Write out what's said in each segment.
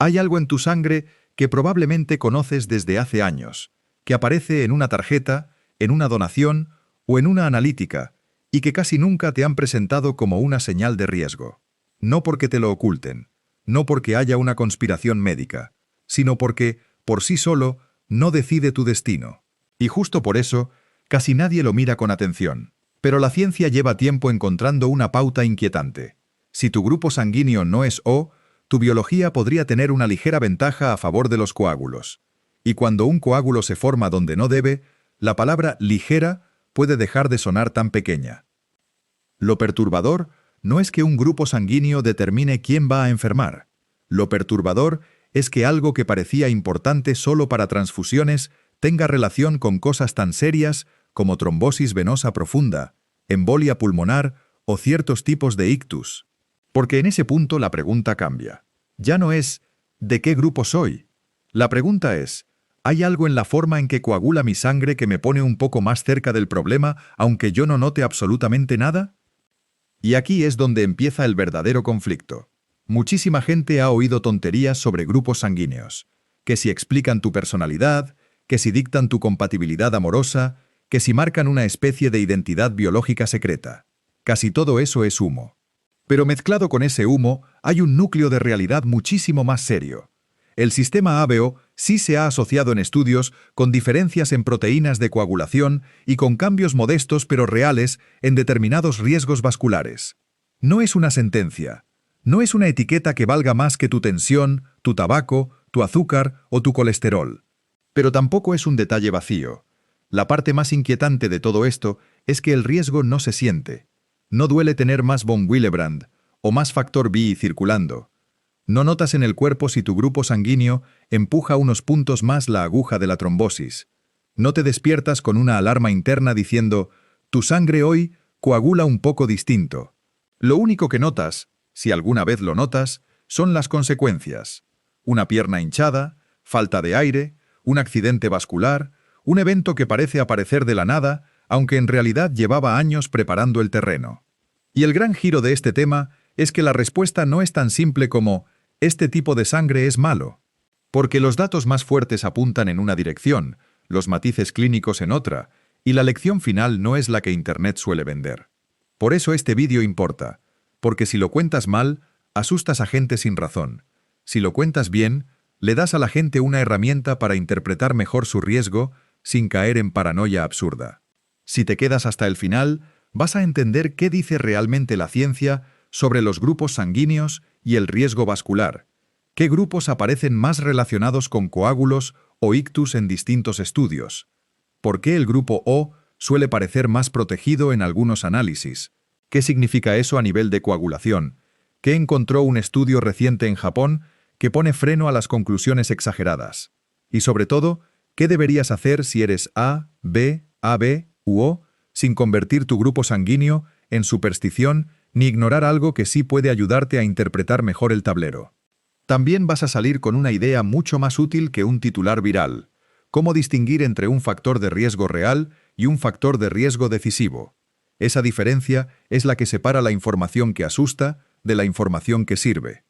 Hay algo en tu sangre que probablemente conoces desde hace años, que aparece en una tarjeta, en una donación o en una analítica, y que casi nunca te han presentado como una señal de riesgo. No porque te lo oculten, no porque haya una conspiración médica, sino porque, por sí solo, no decide tu destino. Y justo por eso, casi nadie lo mira con atención. Pero la ciencia lleva tiempo encontrando una pauta inquietante. Si tu grupo sanguíneo no es O, tu biología podría tener una ligera ventaja a favor de los coágulos. Y cuando un coágulo se forma donde no debe, la palabra ligera puede dejar de sonar tan pequeña. Lo perturbador no es que un grupo sanguíneo determine quién va a enfermar. Lo perturbador es que algo que parecía importante solo para transfusiones tenga relación con cosas tan serias como trombosis venosa profunda, embolia pulmonar o ciertos tipos de ictus. Porque en ese punto la pregunta cambia. Ya no es ¿de qué grupo soy? La pregunta es ¿hay algo en la forma en que coagula mi sangre que me pone un poco más cerca del problema, aunque yo no note absolutamente nada? Y aquí es donde empieza el verdadero conflicto. Muchísima gente ha oído tonterías sobre grupos sanguíneos, que si explican tu personalidad, que si dictan tu compatibilidad amorosa, que si marcan una especie de identidad biológica secreta. Casi todo eso es humo. Pero mezclado con ese humo hay un núcleo de realidad muchísimo más serio. El sistema ABO sí se ha asociado en estudios con diferencias en proteínas de coagulación y con cambios modestos pero reales en determinados riesgos vasculares. No es una sentencia, no es una etiqueta que valga más que tu tensión, tu tabaco, tu azúcar o tu colesterol. Pero tampoco es un detalle vacío. La parte más inquietante de todo esto es que el riesgo no se siente. No duele tener más von Willebrand o más factor B circulando. No notas en el cuerpo si tu grupo sanguíneo empuja unos puntos más la aguja de la trombosis. No te despiertas con una alarma interna diciendo, tu sangre hoy coagula un poco distinto. Lo único que notas, si alguna vez lo notas, son las consecuencias. Una pierna hinchada, falta de aire, un accidente vascular, un evento que parece aparecer de la nada, aunque en realidad llevaba años preparando el terreno. Y el gran giro de este tema es que la respuesta no es tan simple como «este tipo de sangre es malo», porque los datos más fuertes apuntan en una dirección, los matices clínicos en otra, y la lección final no es la que Internet suele vender. Por eso este vídeo importa, porque si lo cuentas mal, asustas a gente sin razón. Si lo cuentas bien, le das a la gente una herramienta para interpretar mejor su riesgo sin caer en paranoia absurda. Si te quedas hasta el final, vas a entender qué dice realmente la ciencia sobre los grupos sanguíneos y el riesgo vascular, qué grupos aparecen más relacionados con coágulos o ictus en distintos estudios, por qué el grupo O suele parecer más protegido en algunos análisis, qué significa eso a nivel de coagulación, qué encontró un estudio reciente en Japón que pone freno a las conclusiones exageradas, y sobre todo, qué deberías hacer si eres A, B, AB u O, sin convertir tu grupo sanguíneo en superstición ni ignorar algo que sí puede ayudarte a interpretar mejor el tablero. También vas a salir con una idea mucho más útil que un titular viral: cómo distinguir entre un factor de riesgo real y un factor de riesgo decisivo. Esa diferencia es la que separa la información que asusta de la información que sirve.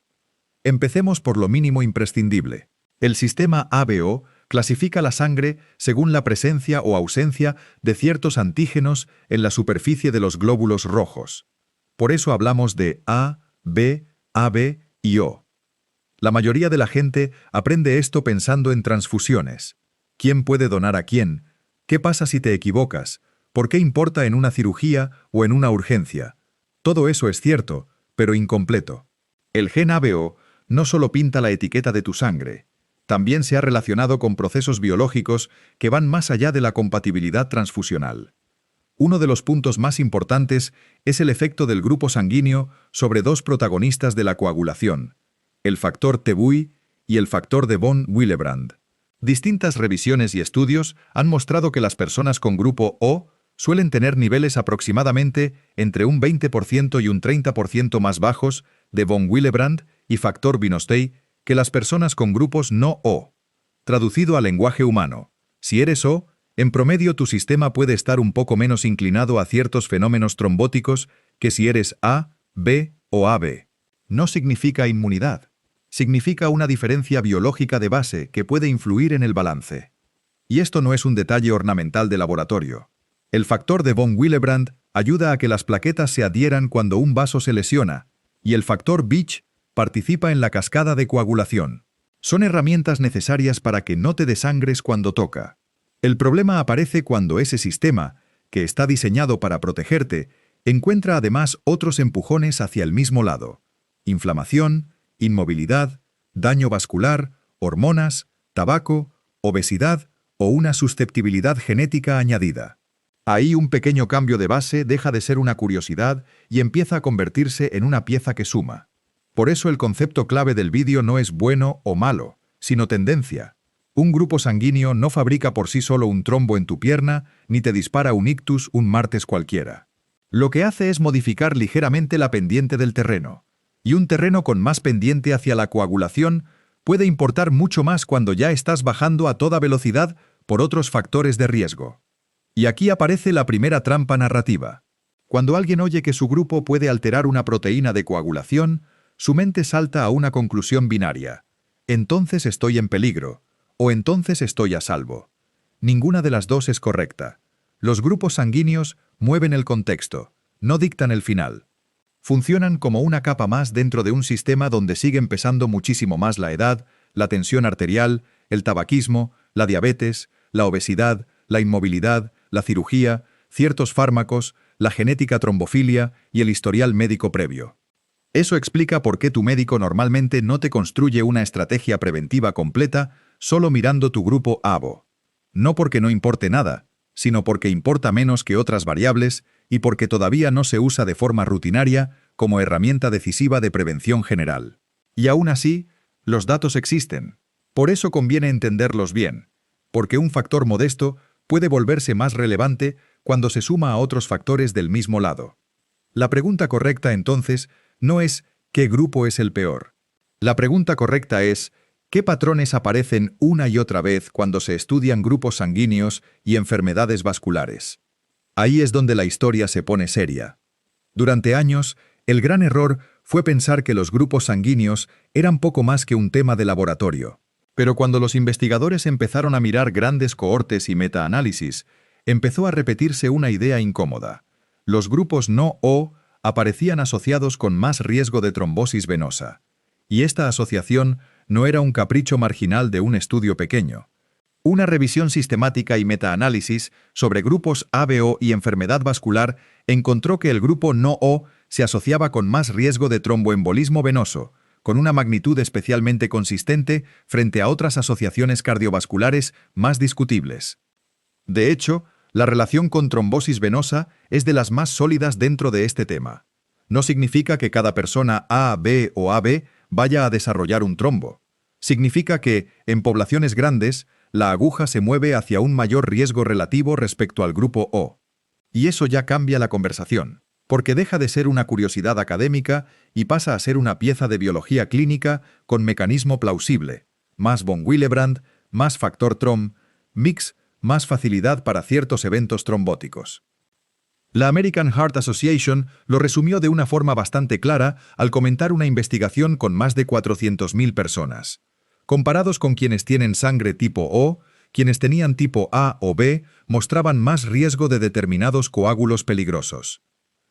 Empecemos por lo mínimo imprescindible. El sistema ABO clasifica la sangre según la presencia o ausencia de ciertos antígenos en la superficie de los glóbulos rojos. Por eso hablamos de A, B, AB y O. La mayoría de la gente aprende esto pensando en transfusiones. ¿Quién puede donar a quién? ¿Qué pasa si te equivocas? ¿Por qué importa en una cirugía o en una urgencia? Todo eso es cierto, pero incompleto. El gen ABO no solo pinta la etiqueta de tu sangre, también se ha relacionado con procesos biológicos que van más allá de la compatibilidad transfusional. Uno de los puntos más importantes es el efecto del grupo sanguíneo sobre dos protagonistas de la coagulación, el factor TBUI y el factor de von Willebrand. Distintas revisiones y estudios han mostrado que las personas con grupo O suelen tener niveles aproximadamente entre un 20% y un 30% más bajos de von Willebrand y factor Binnostey que las personas con grupos no O. Traducido al lenguaje humano, si eres O, en promedio tu sistema puede estar un poco menos inclinado a ciertos fenómenos trombóticos que si eres A, B o AB. No significa inmunidad. significa una diferencia biológica de base que puede influir en el balance. Y esto no es un detalle ornamental de laboratorio. El factor de von Willebrand ayuda a que las plaquetas se adhieran cuando un vaso se lesiona, y el factor Beach participa en la cascada de coagulación. Son herramientas necesarias para que no te desangres cuando toca. El problema aparece cuando ese sistema, que está diseñado para protegerte, encuentra además otros empujones hacia el mismo lado: inflamación, inmovilidad, daño vascular, hormonas, tabaco, obesidad o una susceptibilidad genética añadida. Ahí un pequeño cambio de base deja de ser una curiosidad y empieza a convertirse en una pieza que suma. Por eso el concepto clave del vídeo no es bueno o malo, sino tendencia. Un grupo sanguíneo no fabrica por sí solo un trombo en tu pierna, ni te dispara un ictus un martes cualquiera. Lo que hace es modificar ligeramente la pendiente del terreno. Y un terreno con más pendiente hacia la coagulación puede importar mucho más cuando ya estás bajando a toda velocidad por otros factores de riesgo. Y aquí aparece la primera trampa narrativa. Cuando alguien oye que su grupo puede alterar una proteína de coagulación, su mente salta a una conclusión binaria: entonces estoy en peligro, o entonces estoy a salvo. Ninguna de las dos es correcta. Los grupos sanguíneos mueven el contexto, no dictan el final. Funcionan como una capa más dentro de un sistema donde siguen pesando muchísimo más la edad, la tensión arterial, el tabaquismo, la diabetes, la obesidad, la inmovilidad, la cirugía, ciertos fármacos, la genética trombofilia y el historial médico previo. Eso explica por qué tu médico normalmente no te construye una estrategia preventiva completa solo mirando tu grupo ABO. No porque no importe nada, sino porque importa menos que otras variables y porque todavía no se usa de forma rutinaria como herramienta decisiva de prevención general. Y aún así, los datos existen. Por eso conviene entenderlos bien, porque un factor modesto puede volverse más relevante cuando se suma a otros factores del mismo lado. La pregunta correcta, entonces, no es ¿qué grupo es el peor? La pregunta correcta es ¿qué patrones aparecen una y otra vez cuando se estudian grupos sanguíneos y enfermedades vasculares? Ahí es donde la historia se pone seria. Durante años, el gran error fue pensar que los grupos sanguíneos eran poco más que un tema de laboratorio. Pero cuando los investigadores empezaron a mirar grandes cohortes y metaanálisis, empezó a repetirse una idea incómoda. Los grupos no O aparecían asociados con más riesgo de trombosis venosa. Y esta asociación no era un capricho marginal de un estudio pequeño. Una revisión sistemática y metaanálisis sobre grupos ABO y enfermedad vascular encontró que el grupo no O se asociaba con más riesgo de tromboembolismo venoso, con una magnitud especialmente consistente frente a otras asociaciones cardiovasculares más discutibles. De hecho, la relación con trombosis venosa es de las más sólidas dentro de este tema. No significa que cada persona A, B o AB vaya a desarrollar un trombo. Significa que, en poblaciones grandes, la aguja se mueve hacia un mayor riesgo relativo respecto al grupo O. Y eso ya cambia la conversación, porque deja de ser una curiosidad académica y pasa a ser una pieza de biología clínica con mecanismo plausible, más von Willebrand, más factor TROM, mix, más facilidad para ciertos eventos trombóticos. La American Heart Association lo resumió de una forma bastante clara al comentar una investigación con más de 400.000 personas. Comparados con quienes tienen sangre tipo O, quienes tenían tipo A o B mostraban más riesgo de determinados coágulos peligrosos.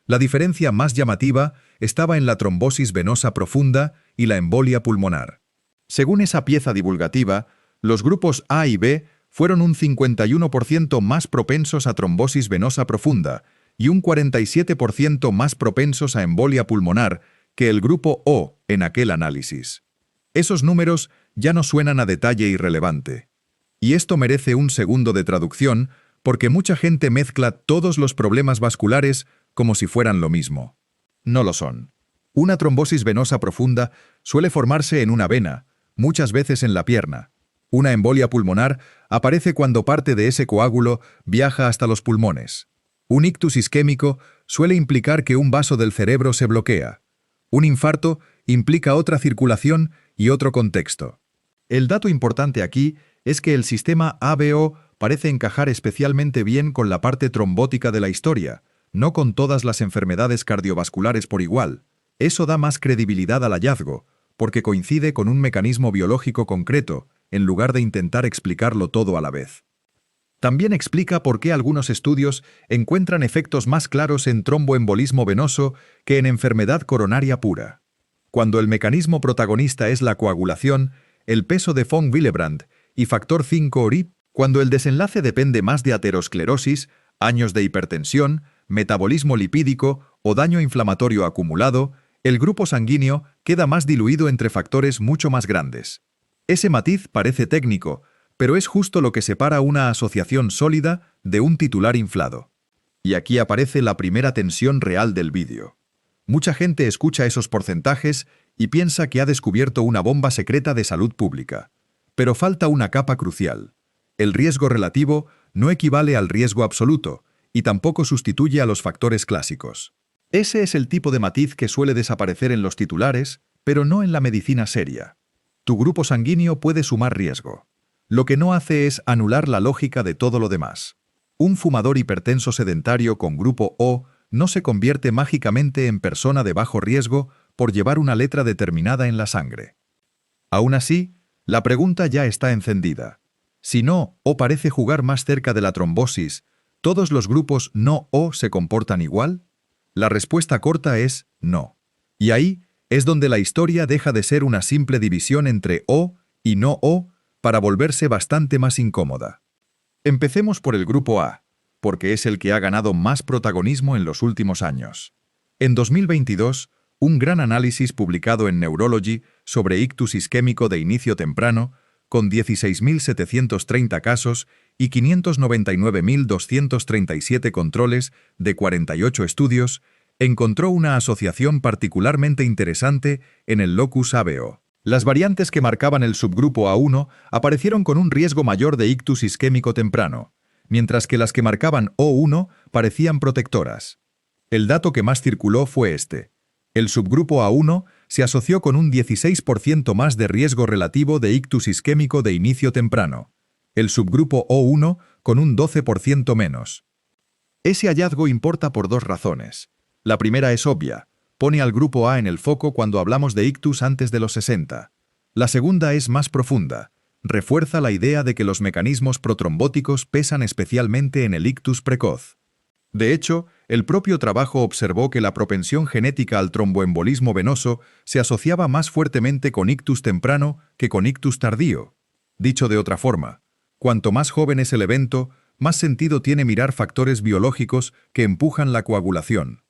La diferencia más llamativa estaba en la trombosis venosa profunda y la embolia pulmonar. Según esa pieza divulgativa, los grupos A y B fueron un 51% más propensos a trombosis venosa profunda y un 47% más propensos a embolia pulmonar que el grupo O en aquel análisis. Esos números ya no suenan a detalle irrelevante. Y esto merece un segundo de traducción porque mucha gente mezcla todos los problemas vasculares como si fueran lo mismo. No lo son. Una trombosis venosa profunda suele formarse en una vena, muchas veces en la pierna. Una embolia pulmonar aparece cuando parte de ese coágulo viaja hasta los pulmones. Un ictus isquémico suele implicar que un vaso del cerebro se bloquea. Un infarto implica otra circulación y otro contexto. El dato importante aquí es que el sistema ABO parece encajar especialmente bien con la parte trombótica de la historia, no con todas las enfermedades cardiovasculares por igual. Eso da más credibilidad al hallazgo, porque coincide con un mecanismo biológico concreto, en lugar de intentar explicarlo todo a la vez. También explica por qué algunos estudios encuentran efectos más claros en tromboembolismo venoso que en enfermedad coronaria pura. Cuando el mecanismo protagonista es la coagulación, el peso de von Willebrand y factor 5 RIP, cuando el desenlace depende más de aterosclerosis, años de hipertensión, metabolismo lipídico o daño inflamatorio acumulado, el grupo sanguíneo queda más diluido entre factores mucho más grandes. Ese matiz parece técnico, pero es justo lo que separa una asociación sólida de un titular inflado. Y aquí aparece la primera tensión real del vídeo. Mucha gente escucha esos porcentajes y piensa que ha descubierto una bomba secreta de salud pública. Pero falta una capa crucial. El riesgo relativo no equivale al riesgo absoluto y tampoco sustituye a los factores clásicos. Ese es el tipo de matiz que suele desaparecer en los titulares, pero no en la medicina seria. Tu grupo sanguíneo puede sumar riesgo. Lo que no hace es anular la lógica de todo lo demás. Un fumador hipertenso sedentario con grupo O no se convierte mágicamente en persona de bajo riesgo por llevar una letra determinada en la sangre. Aún así, la pregunta ya está encendida. Si no O parece jugar más cerca de la trombosis, ¿todos los grupos no O se comportan igual? La respuesta corta es no. Y ahí es donde la historia deja de ser una simple división entre O y no O para volverse bastante más incómoda. Empecemos por el grupo A, porque es el que ha ganado más protagonismo en los últimos años. En 2022, un gran análisis publicado en Neurology sobre ictus isquémico de inicio temprano, con 16.730 casos y 599.237 controles de 48 estudios, encontró una asociación particularmente interesante en el locus ABO. Las variantes que marcaban el subgrupo A1 aparecieron con un riesgo mayor de ictus isquémico temprano, mientras que las que marcaban O1 parecían protectoras. El dato que más circuló fue este. El subgrupo A1 se asoció con un 16% más de riesgo relativo de ictus isquémico de inicio temprano. El subgrupo O1 con un 12% menos. Ese hallazgo importa por dos razones. La primera es obvia. Pone al grupo A en el foco cuando hablamos de ictus antes de los 60. La segunda es más profunda. Refuerza la idea de que los mecanismos protrombóticos pesan especialmente en el ictus precoz. De hecho, el propio trabajo observó que la propensión genética al tromboembolismo venoso se asociaba más fuertemente con ictus temprano que con ictus tardío. Dicho de otra forma, cuanto más joven es el evento, más sentido tiene mirar factores biológicos que empujan la coagulación.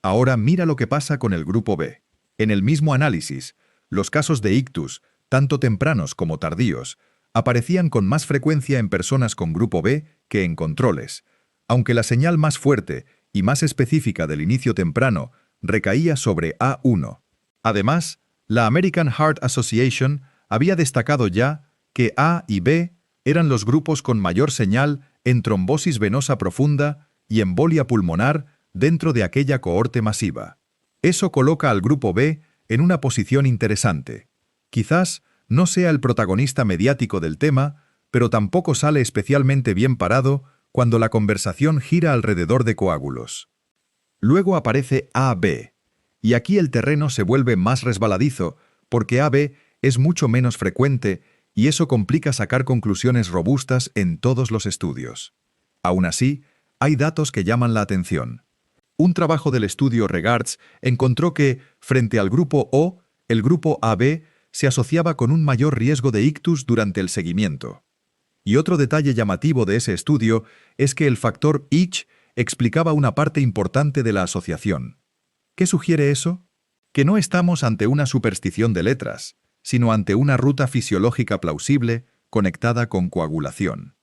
Ahora mira lo que pasa con el grupo B. En el mismo análisis, los casos de ictus, tanto tempranos como tardíos, aparecían con más frecuencia en personas con grupo B que en controles, aunque la señal más fuerte y más específica del inicio temprano recaía sobre A1. Además, la American Heart Association había destacado ya que A y B eran los grupos con mayor señal en trombosis venosa profunda y embolia pulmonar dentro de aquella cohorte masiva. Eso coloca al grupo B en una posición interesante. Quizás no sea el protagonista mediático del tema, pero tampoco sale especialmente bien parado cuando la conversación gira alrededor de coágulos. Luego aparece AB, y aquí el terreno se vuelve más resbaladizo porque AB es mucho menos frecuente y eso complica sacar conclusiones robustas en todos los estudios. Aún así, hay datos que llaman la atención. Un trabajo del estudio Regards encontró que, frente al grupo O, el grupo AB se asociaba con un mayor riesgo de ictus durante el seguimiento. Y otro detalle llamativo de ese estudio es que el factor ITCH explicaba una parte importante de la asociación. ¿Qué sugiere eso? Que no estamos ante una superstición de letras, sino ante una ruta fisiológica plausible conectada con coagulación.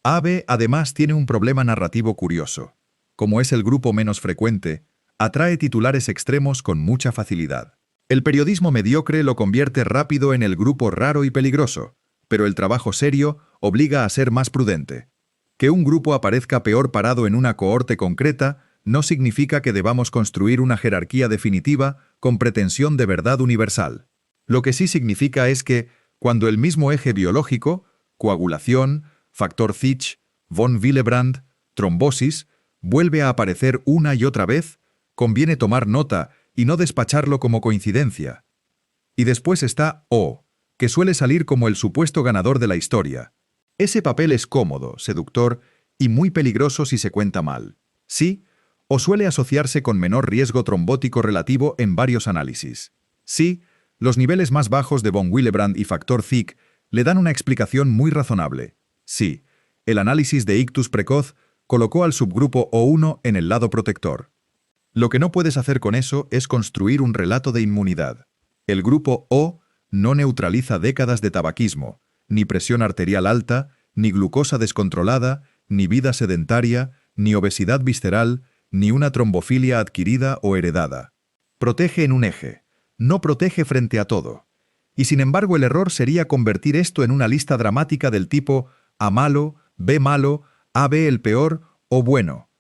AB además tiene un problema narrativo curioso. Como es el grupo menos frecuente, atrae titulares extremos con mucha facilidad. El periodismo mediocre lo convierte rápido en el grupo raro y peligroso, pero el trabajo serio obliga a ser más prudente. Que un grupo aparezca peor parado en una cohorte concreta no significa que debamos construir una jerarquía definitiva con pretensión de verdad universal. Lo que sí significa es que, cuando el mismo eje biológico, coagulación, factor Fitch, von Willebrand, trombosis, vuelve a aparecer una y otra vez, conviene tomar nota y no despacharlo como coincidencia. Y después está O, que suele salir como el supuesto ganador de la historia. Ese papel es cómodo, seductor y muy peligroso si se cuenta mal. Sí, o suele asociarse con menor riesgo trombótico relativo en varios análisis. Sí, los niveles más bajos de von Willebrand y factor Thick le dan una explicación muy razonable. Sí, el análisis de ictus precoz colocó al subgrupo O1 en el lado protector. Lo que no puedes hacer con eso es construir un relato de inmunidad. El grupo O no neutraliza décadas de tabaquismo, ni presión arterial alta, ni glucosa descontrolada, ni vida sedentaria, ni obesidad visceral, ni una trombofilia adquirida o heredada. Protege en un eje, no protege frente a todo. Y sin embargo el error sería convertir esto en una lista dramática del tipo A malo, B malo, AB el peor o bueno.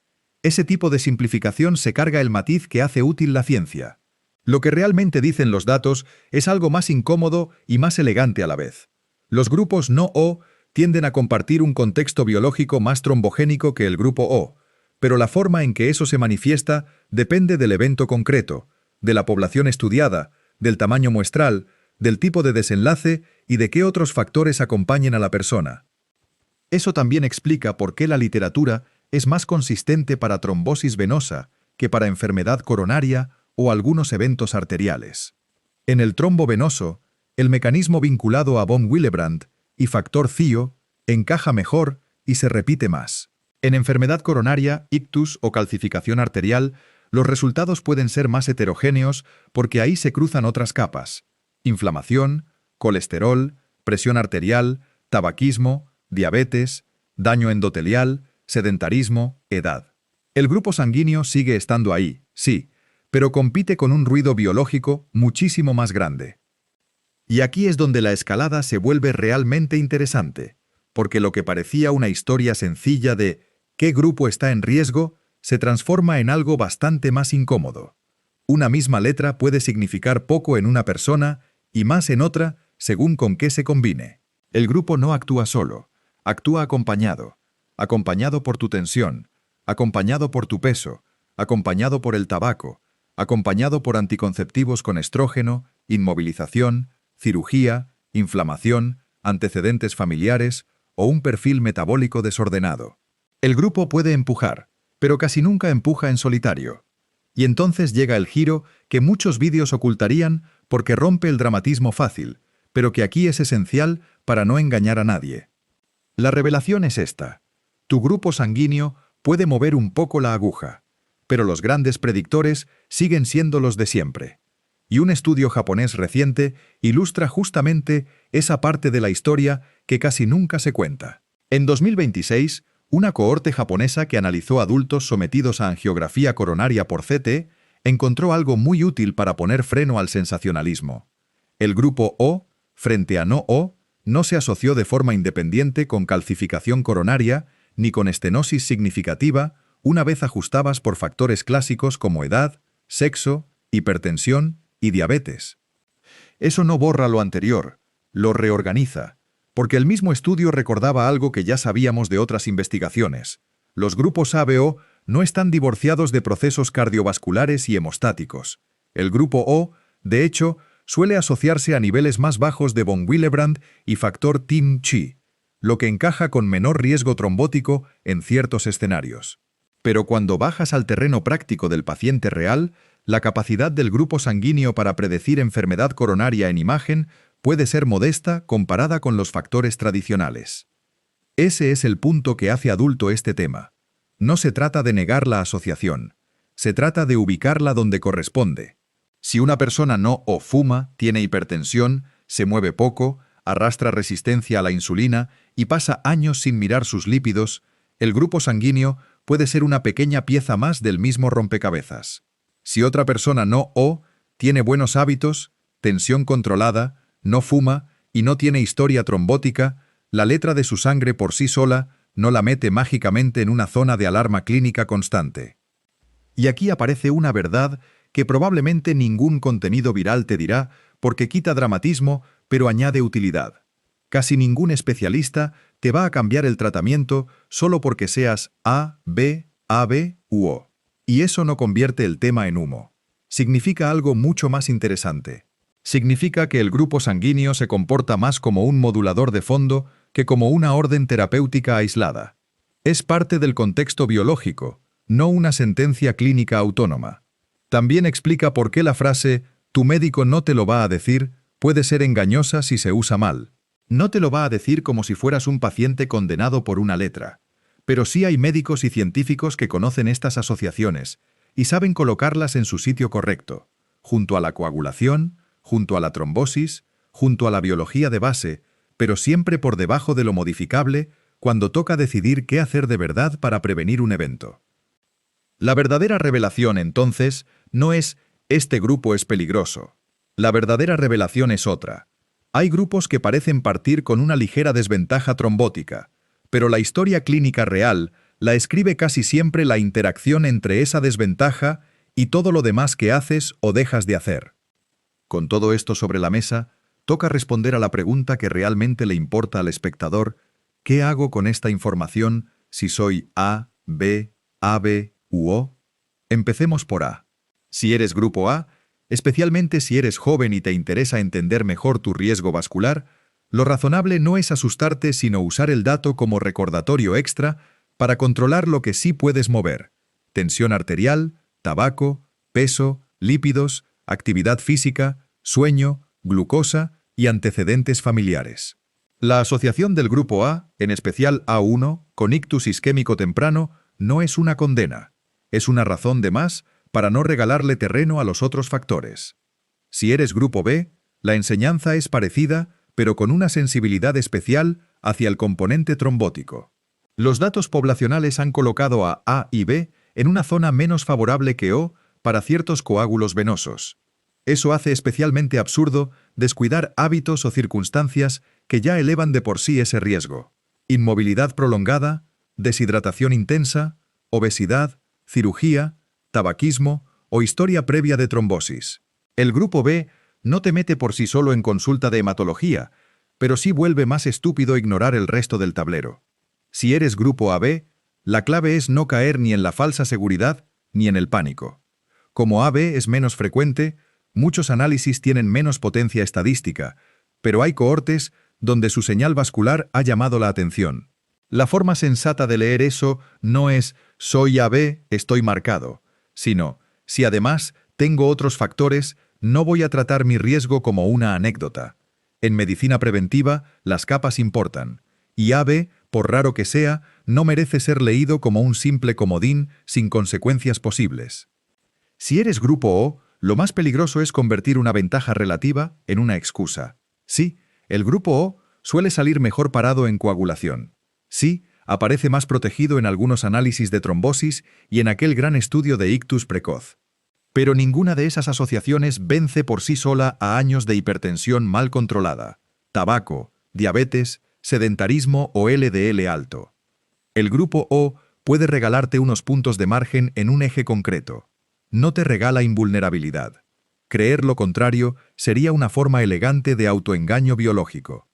Ese tipo de simplificación se carga el matiz que hace útil la ciencia. Lo que realmente dicen los datos es algo más incómodo y más elegante a la vez. Los grupos no O tienden a compartir un contexto biológico más trombogénico que el grupo O, pero la forma en que eso se manifiesta depende del evento concreto, de la población estudiada, del tamaño muestral, del tipo de desenlace y de qué otros factores acompañen a la persona. Eso también explica por qué la literatura es más consistente para trombosis venosa que para enfermedad coronaria o algunos eventos arteriales. En el trombo venoso, el mecanismo vinculado a von Willebrand y factor CIO encaja mejor y se repite más. En enfermedad coronaria, ictus o calcificación arterial, los resultados pueden ser más heterogéneos porque ahí se cruzan otras capas: inflamación, colesterol, presión arterial, tabaquismo, diabetes, daño endotelial, sedentarismo, edad. El grupo sanguíneo sigue estando ahí, sí, pero compite con un ruido biológico muchísimo más grande. Y aquí es donde la escalada se vuelve realmente interesante, porque lo que parecía una historia sencilla de ¿qué grupo está en riesgo?, se transforma en algo bastante más incómodo. Una misma letra puede significar poco en una persona y más en otra según con qué se combine. El grupo no actúa solo, actúa acompañado por tu tensión, acompañado por tu peso, acompañado por el tabaco, acompañado por anticonceptivos con estrógeno, inmovilización, cirugía, inflamación, antecedentes familiares o un perfil metabólico desordenado. El grupo puede empujar, pero casi nunca empuja en solitario. Y entonces llega el giro que muchos vídeos ocultarían porque rompe el dramatismo fácil, pero que aquí es esencial para no engañar a nadie. La revelación es esta: tu grupo sanguíneo puede mover un poco la aguja, pero los grandes predictores siguen siendo los de siempre. Y un estudio japonés reciente ilustra justamente esa parte de la historia que casi nunca se cuenta. En 2026, una cohorte japonesa que analizó adultos sometidos a angiografía coronaria por CT encontró algo muy útil para poner freno al sensacionalismo. El grupo O, frente a no O, no se asoció de forma independiente con calcificación coronaria ni con estenosis significativa una vez ajustadas por factores clásicos como edad, sexo, hipertensión y diabetes. Eso no borra lo anterior, lo reorganiza, porque el mismo estudio recordaba algo que ya sabíamos de otras investigaciones. Los grupos ABO no están divorciados de procesos cardiovasculares y hemostáticos. El grupo O, de hecho, suele asociarse a niveles más bajos de von Willebrand y factor TIM-Chi, lo que encaja con menor riesgo trombótico en ciertos escenarios. Pero cuando bajas al terreno práctico del paciente real, la capacidad del grupo sanguíneo para predecir enfermedad coronaria en imagen puede ser modesta comparada con los factores tradicionales. Ese es el punto que hace adulto este tema. No se trata de negar la asociación, se trata de ubicarla donde corresponde. Si una persona no o fuma, tiene hipertensión, se mueve poco, arrastra resistencia a la insulina y pasa años sin mirar sus lípidos, el grupo sanguíneo puede ser una pequeña pieza más del mismo rompecabezas. Si otra persona no o tiene buenos hábitos, tensión controlada, no fuma y no tiene historia trombótica, la letra de su sangre por sí sola no la mete mágicamente en una zona de alarma clínica constante. Y aquí aparece una verdad que probablemente ningún contenido viral te dirá porque quita dramatismo, pero añade utilidad. Casi ningún especialista te va a cambiar el tratamiento solo porque seas A, B, AB u O. Y eso no convierte el tema en humo. Significa algo mucho más interesante. Significa que el grupo sanguíneo se comporta más como un modulador de fondo que como una orden terapéutica aislada. Es parte del contexto biológico, no una sentencia clínica autónoma. También explica por qué la frase «tu médico no te lo va a decir» puede ser engañosa si se usa mal. No te lo va a decir como si fueras un paciente condenado por una letra. Pero sí hay médicos y científicos que conocen estas asociaciones y saben colocarlas en su sitio correcto, junto a la coagulación, junto a la trombosis, junto a la biología de base, pero siempre por debajo de lo modificable cuando toca decidir qué hacer de verdad para prevenir un evento. La verdadera revelación, entonces, no es «este grupo es peligroso». La verdadera revelación es otra. Hay grupos que parecen partir con una ligera desventaja trombótica, pero la historia clínica real la escribe casi siempre la interacción entre esa desventaja y todo lo demás que haces o dejas de hacer. Con todo esto sobre la mesa, toca responder a la pregunta que realmente le importa al espectador: ¿qué hago con esta información si soy A, B, AB u O? Empecemos por A. Si eres grupo A, especialmente si eres joven y te interesa entender mejor tu riesgo vascular, lo razonable no es asustarte sino usar el dato como recordatorio extra para controlar lo que sí puedes mover: tensión arterial, tabaco, peso, lípidos, actividad física, sueño, glucosa y antecedentes familiares. La asociación del grupo A, en especial A1, con ictus isquémico temprano, no es una condena. Es una razón de más para no regalarle terreno a los otros factores. Si eres grupo B, la enseñanza es parecida, pero con una sensibilidad especial hacia el componente trombótico. Los datos poblacionales han colocado a y B en una zona menos favorable que O para ciertos coágulos venosos. Eso hace especialmente absurdo descuidar hábitos o circunstancias que ya elevan de por sí ese riesgo: inmovilidad prolongada, deshidratación intensa, obesidad, cirugía, tabaquismo o historia previa de trombosis. El grupo B no te mete por sí solo en consulta de hematología, pero sí vuelve más estúpido ignorar el resto del tablero. Si eres grupo AB, la clave es no caer ni en la falsa seguridad ni en el pánico. Como AB es menos frecuente, muchos análisis tienen menos potencia estadística, pero hay cohortes donde su señal vascular ha llamado la atención. La forma sensata de leer eso no es «soy AB, estoy marcado», sino «si además tengo otros factores, no voy a tratar mi riesgo como una anécdota». En medicina preventiva, las capas importan, y AB, por raro que sea, no merece ser leído como un simple comodín sin consecuencias posibles. Si eres grupo O, lo más peligroso es convertir una ventaja relativa en una excusa. Sí, el grupo O suele salir mejor parado en coagulación. Sí, aparece más protegido en algunos análisis de trombosis y en aquel gran estudio de ictus precoz. Pero ninguna de esas asociaciones vence por sí sola a años de hipertensión mal controlada, tabaco, diabetes, sedentarismo o LDL alto. El grupo O puede regalarte unos puntos de margen en un eje concreto. No te regala invulnerabilidad. Creer lo contrario sería una forma elegante de autoengaño biológico.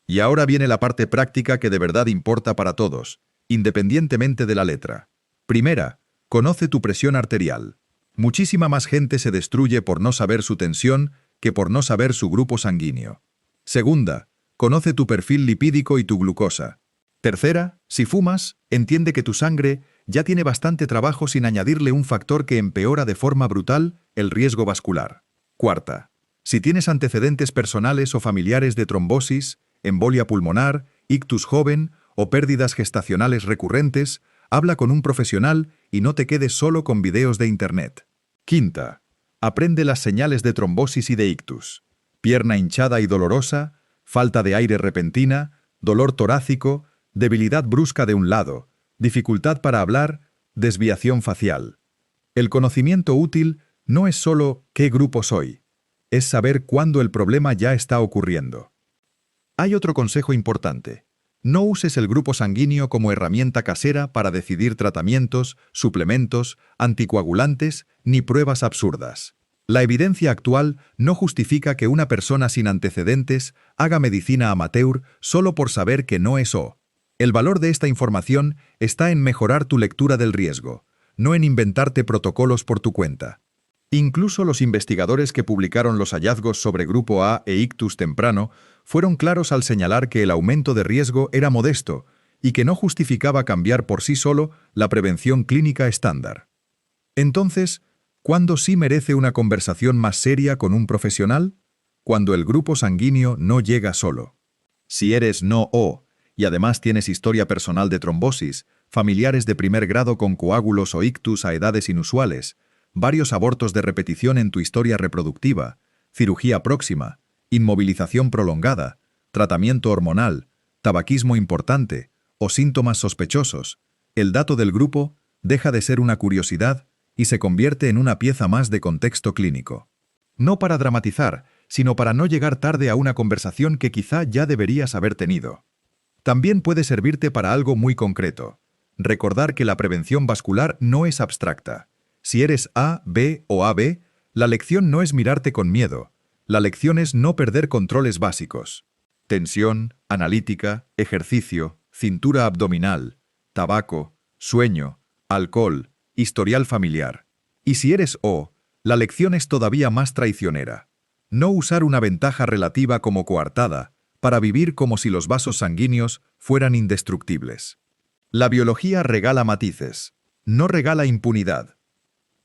Y ahora viene la parte práctica que de verdad importa para todos, independientemente de la letra. Primera, conoce tu presión arterial. Muchísima más gente se destruye por no saber su tensión que por no saber su grupo sanguíneo. Segunda, conoce tu perfil lipídico y tu glucosa. Tercera, si fumas, entiende que tu sangre ya tiene bastante trabajo sin añadirle un factor que empeora de forma brutal el riesgo vascular. Cuarta, si tienes antecedentes personales o familiares de trombosis, embolia pulmonar, ictus joven o pérdidas gestacionales recurrentes, habla con un profesional y no te quedes solo con videos de internet. Quinta, aprende las señales de trombosis y de ictus: pierna hinchada y dolorosa, falta de aire repentina, dolor torácico, debilidad brusca de un lado, dificultad para hablar, desviación facial. El conocimiento útil no es solo qué grupo soy, es saber cuándo el problema ya está ocurriendo. Hay otro consejo importante. No uses el grupo sanguíneo como herramienta casera para decidir tratamientos, suplementos, anticoagulantes ni pruebas absurdas. La evidencia actual no justifica que una persona sin antecedentes haga medicina amateur solo por saber que no es O. El valor de esta información está en mejorar tu lectura del riesgo, no en inventarte protocolos por tu cuenta. Incluso los investigadores que publicaron los hallazgos sobre grupo A e ictus temprano fueron claros al señalar que el aumento de riesgo era modesto y que no justificaba cambiar por sí solo la prevención clínica estándar. Entonces, ¿cuándo sí merece una conversación más seria con un profesional? Cuando el grupo sanguíneo no llega solo. Si eres no O y además tienes historia personal de trombosis, familiares de primer grado con coágulos o ictus a edades inusuales, varios abortos de repetición en tu historia reproductiva, cirugía próxima, inmovilización prolongada, tratamiento hormonal, tabaquismo importante o síntomas sospechosos, el dato del grupo deja de ser una curiosidad y se convierte en una pieza más de contexto clínico. No para dramatizar, sino para no llegar tarde a una conversación que quizá ya deberías haber tenido. También puede servirte para algo muy concreto. Recordar que la prevención vascular no es abstracta. Si eres A, B o AB, la lección no es mirarte con miedo. La lección es no perder controles básicos. Tensión, analítica, ejercicio, cintura abdominal, tabaco, sueño, alcohol, historial familiar. Y si eres O, la lección es todavía más traicionera. No usar una ventaja relativa como coartada para vivir como si los vasos sanguíneos fueran indestructibles. La biología regala matices, no regala impunidad.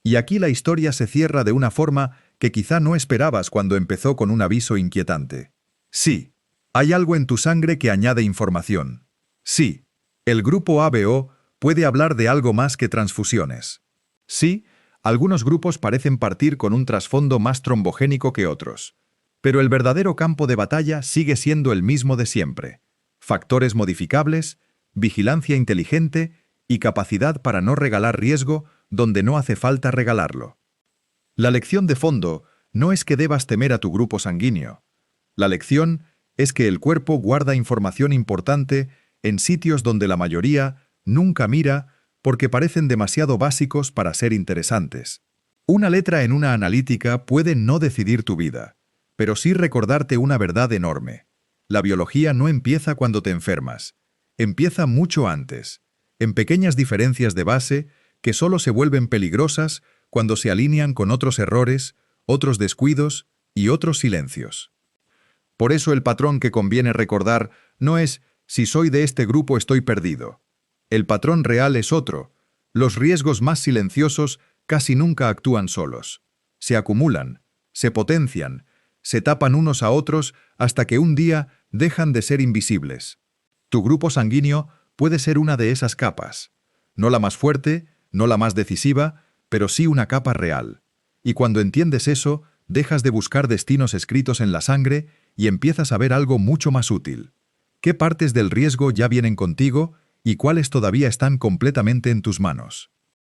Y aquí la historia se cierra de una forma que quizá no esperabas cuando empezó con un aviso inquietante. Sí, hay algo en tu sangre que añade información. Sí, el grupo ABO puede hablar de algo más que transfusiones. Sí, algunos grupos parecen partir con un trasfondo más trombogénico que otros. Pero el verdadero campo de batalla sigue siendo el mismo de siempre. Factores modificables, vigilancia inteligente y capacidad para no regalar riesgo donde no hace falta regalarlo. La lección de fondo no es que debas temer a tu grupo sanguíneo. La lección es que el cuerpo guarda información importante en sitios donde la mayoría nunca mira porque parecen demasiado básicos para ser interesantes. Una letra en una analítica puede no decidir tu vida, pero sí recordarte una verdad enorme. La biología no empieza cuando te enfermas. Empieza mucho antes, en pequeñas diferencias de base que solo se vuelven peligrosas cuando se alinean con otros errores, otros descuidos y otros silencios. Por eso el patrón que conviene recordar no es «si soy de este grupo estoy perdido». El patrón real es otro. Los riesgos más silenciosos casi nunca actúan solos. Se acumulan, se potencian, se tapan unos a otros hasta que un día dejan de ser invisibles. Tu grupo sanguíneo puede ser una de esas capas. No la más fuerte, no la más decisiva, pero sí una capa real. Y cuando entiendes eso, dejas de buscar destinos escritos en la sangre y empiezas a ver algo mucho más útil. ¿Qué partes del riesgo ya vienen contigo y cuáles todavía están completamente en tus manos?